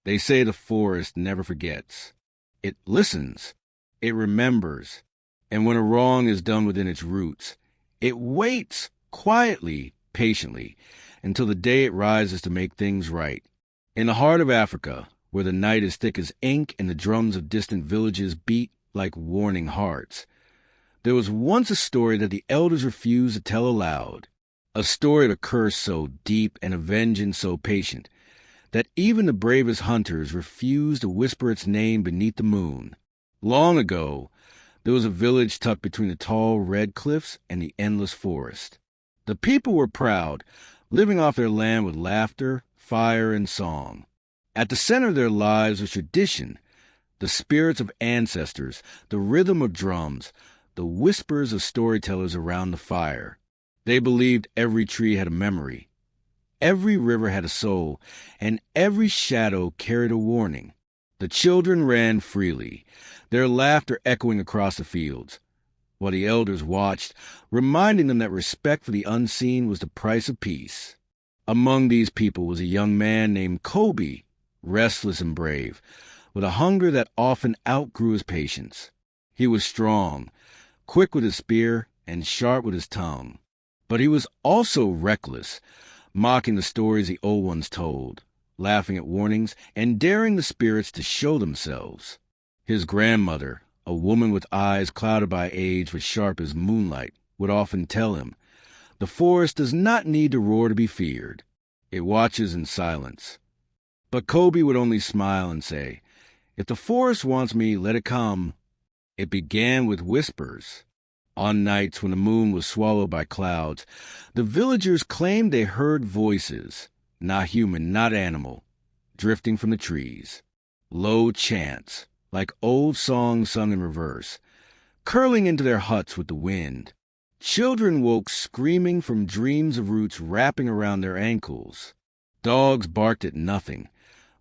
They say the forest never forgets. It listens. It remembers. And when a wrong is done within its roots, it waits quietly, patiently, until the day it rises to make things right. In the heart of Africa, where the night is thick as ink and the drums of distant villages beat like warning hearts, there was once a story that the elders refused to tell aloud, a story of a curse so deep and a vengeance so patient that even the bravest hunters refused to whisper its name beneath the moon. Long ago, there was a village tucked between the tall red cliffs and the endless forest. The people were proud, living off their land with laughter, fire, and song. At the center of their lives was tradition, the spirits of ancestors, the rhythm of drums, the whispers of storytellers around the fire. They believed every tree had a memory, every river had a soul, and every shadow carried a warning. The children ran freely, their laughter echoing across the fields, while the elders watched, reminding them that respect for the unseen was the price of peace. Among these people was a young man named Kofi, restless and brave, with a hunger that often outgrew his patience. He was strong, quick with his spear, and sharp with his tongue. But he was also reckless, mocking the stories the old ones told, laughing at warnings, and daring the spirits to show themselves. His grandmother, a woman with eyes clouded by age but sharp as moonlight, would often tell him, "The forest does not need to roar to be feared. It watches in silence." But Kofi would only smile and say, "If the forest wants me, let it come." It began with whispers. On nights when the moon was swallowed by clouds, the villagers claimed they heard voices, not human, not animal, drifting from the trees. Low chants, like old songs sung in reverse, curling into their huts with the wind. Children woke screaming from dreams of roots wrapping around their ankles. Dogs barked at nothing,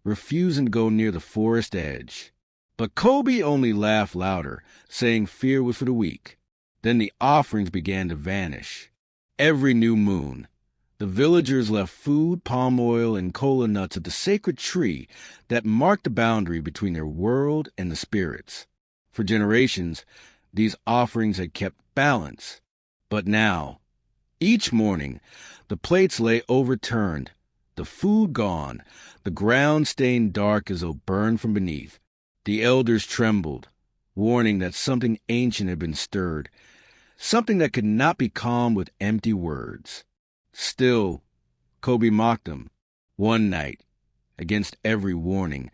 refusing to go near the forest edge. But Kofi only laughed louder, saying fear was for the weak. Then the offerings began to vanish. Every new moon, the villagers left food, palm oil, and kola nuts at the sacred tree that marked the boundary between their world and the spirits. For generations, these offerings had kept balance. But now, each morning, the plates lay overturned, the food gone, the ground stained dark as though burned from beneath. The elders trembled, warning that something ancient had been stirred, something that could not be calmed with empty words. Still, Kofi mocked them. One night, against every warning,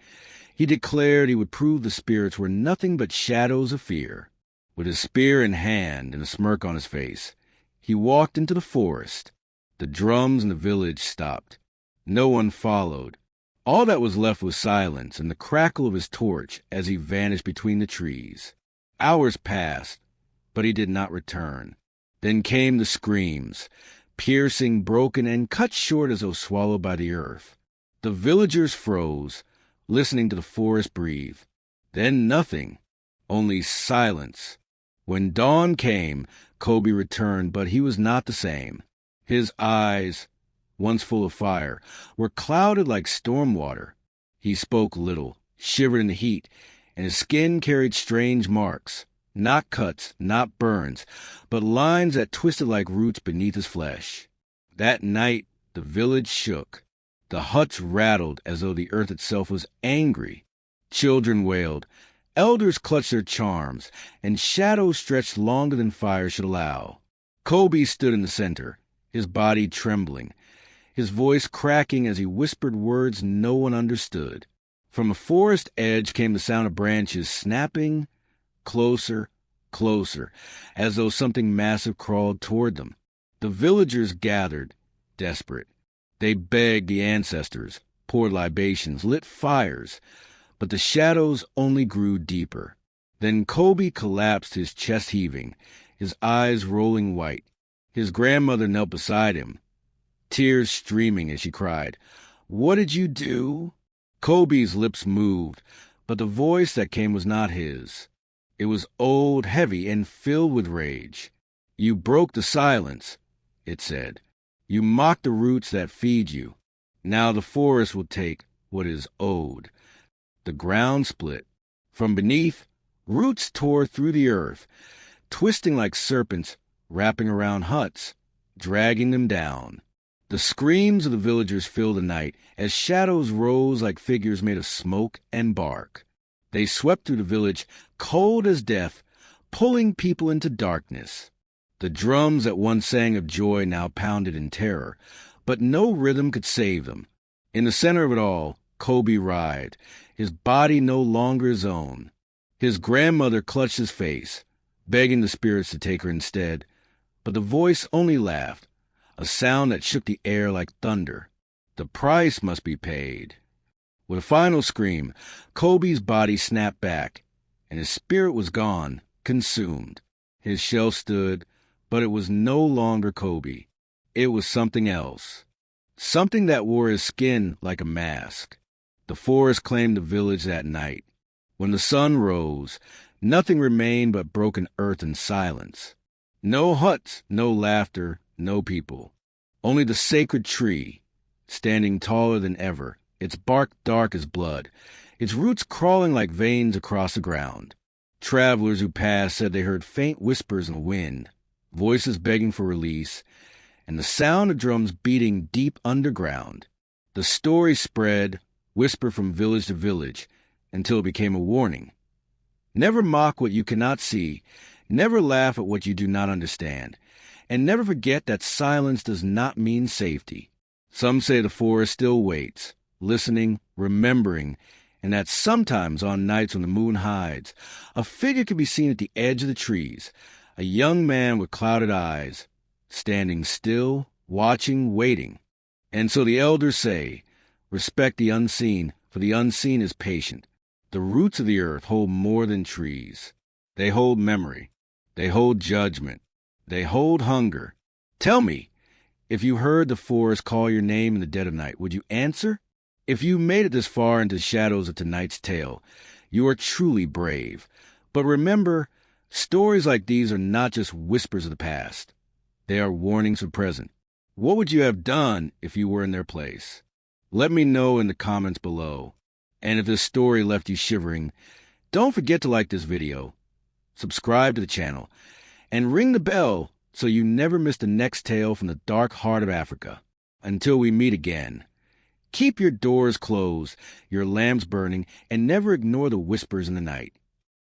he declared he would prove the spirits were nothing but shadows of fear. With his spear in hand and a smirk on his face, he walked into the forest. The drums in the village stopped. No one followed. All that was left was silence and the crackle of his torch as he vanished between the trees. Hours passed, but he did not return. Then came the screams, piercing, broken, and cut short as though swallowed by the earth. The villagers froze, listening to the forest breathe. Then nothing, only silence. When dawn came, Kofi returned, but he was not the same. His eyes, once full of fire, were clouded like storm water. He spoke little, shivered in the heat, and his skin carried strange marks, not cuts, not burns, but lines that twisted like roots beneath his flesh. That night, the village shook. The huts rattled as though the earth itself was angry. Children wailed, elders clutched their charms, and shadows stretched longer than fire should allow. Kofi stood in the center, his body trembling, his voice cracking as he whispered words no one understood. From the forest edge came the sound of branches snapping, closer, closer, as though something massive crawled toward them. The villagers gathered, desperate. They begged the ancestors, poured libations, lit fires, but the shadows only grew deeper. Then Kofi collapsed, his chest heaving, his eyes rolling white. His grandmother knelt beside him, tears streaming as she cried, "What did you do?" Kofi's lips moved, but the voice that came was not his. It was old, heavy, and filled with rage. "You broke the silence," it said. "You mocked the roots that feed you. Now the forest will take what is owed. The ground split. From beneath, roots tore through the earth, twisting like serpents, wrapping around huts, dragging them down. The screams of the villagers filled the night as shadows rose like figures made of smoke and bark. They swept through the village, cold as death, pulling people into darkness. The drums that once sang of joy now pounded in terror, but no rhythm could save them. In the center of it all, Kofi writhed, his body no longer his own. His grandmother clutched his face, begging the spirits to take her instead, but the voice only laughed, a sound that shook the air like thunder. The price must be paid. With a final scream, Kofi's body snapped back, and his spirit was gone, consumed. His shell stood, but it was no longer Kofi. It was something else. Something that wore his skin like a mask. The forest claimed the village that night. When the sun rose, nothing remained but broken earth and silence. No huts, no laughter, no people. Only the sacred tree, standing taller than ever, its bark dark as blood, its roots crawling like veins across the ground. Travelers who passed said they heard faint whispers in the wind, voices begging for release, and the sound of drums beating deep underground. The story spread, whisper from village to village, until it became a warning. Never mock what you cannot see, never laugh at what you do not understand, and never forget that silence does not mean safety. Some say the forest still waits, listening, remembering, and that sometimes on nights when the moon hides, a figure can be seen at the edge of the trees, a young man with clouded eyes, standing still, watching, waiting. And so the elders say, respect the unseen, for the unseen is patient. The roots of the earth hold more than trees. They hold memory. They hold judgment. They hold hunger. Tell me, if you heard the forest call your name in the dead of night, would you answer? If you made it this far into the shadows of tonight's tale, you are truly brave. But remember, stories like these are not just whispers of the past. They are warnings for the present. What would you have done if you were in their place? Let me know in the comments below. And if this story left you shivering, don't forget to like this video, subscribe to the channel, and ring the bell so you never miss the next tale from the dark heart of Africa. Until we meet again, keep your doors closed, your lamps burning, and never ignore the whispers in the night.